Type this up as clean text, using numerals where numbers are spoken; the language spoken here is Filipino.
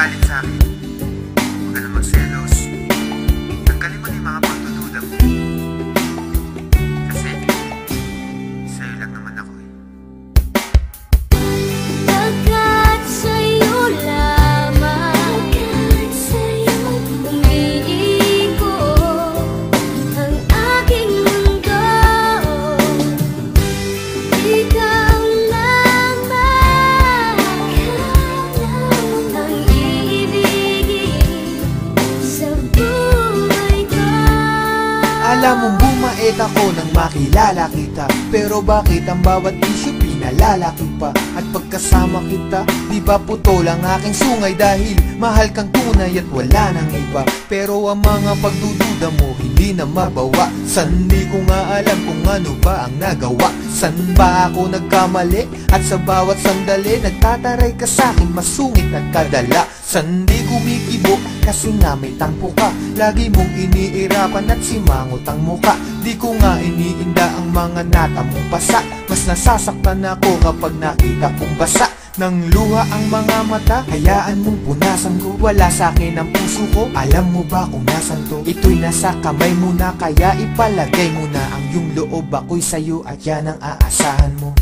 magalit sa akin. Huwag ka na magselos. Tanggalin mo na yung mga pagdududa mo. Kasi, sa'yo lang naman ako eh. Pagkat sa'yo lamang, umiikot ang aking mundo. Ikaw lamang ang iibigin sa buhay ko. Alam mong bumait ako nang makilala kita, pero bakit ang bawat isyu pinalalaki pa? At pagkasama kita, di ba putol ang aking sungay? Dahil mahal kang tunay at wala nang iba. Pero ang mga pagdududa mo hindi na mabawa. San di ko nga alam kung ano ba ang nagawa. San ba ako nagkamali? At sa bawat sandali nagtataray ka sa'kin, masungit at kadala. San di kumikibo kasi nga may tampo ka. Lagi mong iniirapan at simangot ang muka. Di ko nga iniinda ang mga natamong pasa. Mas nasasaktan ako kapag nakita kong basa ng luha ang mga mata. Hayaan mong punasan ko, wala sa'kin ang puso ko. Alam mo ba kung nasan to? Ito'y nasa kamay mo na, kaya ipalagay mo na ang iyong loob. Ako'y sa'yo at yan ang aasahan mo.